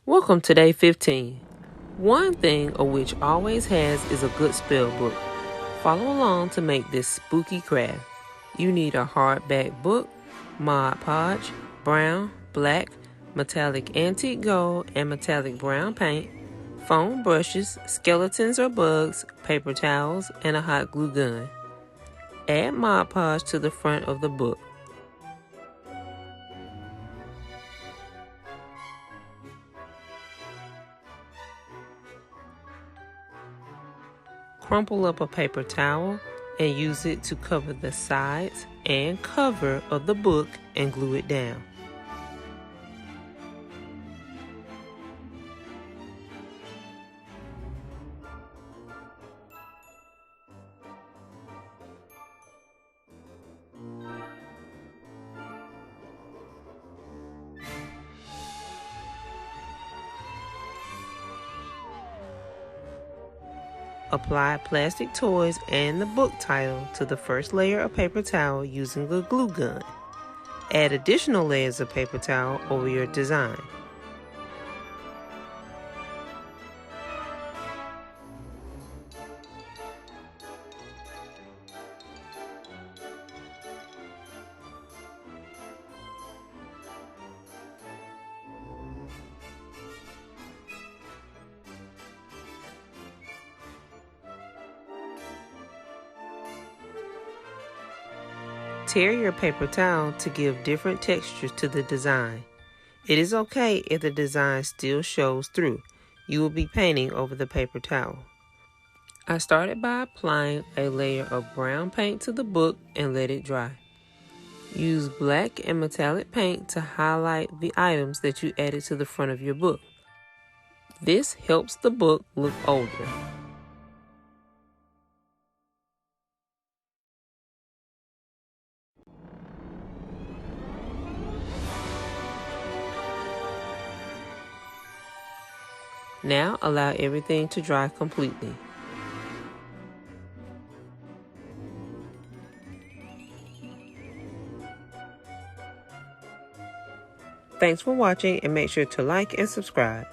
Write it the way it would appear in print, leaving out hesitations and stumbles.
Welcome to day 15. One thing a witch always has is a good spell book. Follow along to make this spooky craft. You need a hardback book, Mod Podge, brown, black, metallic antique gold, and metallic brown paint, foam brushes, skeletons or bugs, paper towels, and a hot glue gun. Add Mod Podge to the front of the book. Crumple up a paper towel and use it to cover the sides and cover of the book and glue it down. Apply plastic toys and the book title to the first layer of paper towel using a glue gun. Add additional layers of paper towel over your design. Tear your paper towel to give different textures to the design. It is okay if the design still shows through. You will be painting over the paper towel. I started by applying a layer of brown paint to the book and let it dry. Use black and metallic paint to highlight the items that you added to the front of your book. This helps the book look older. Now allow everything to dry completely. Thanks for watching and make sure to like and subscribe.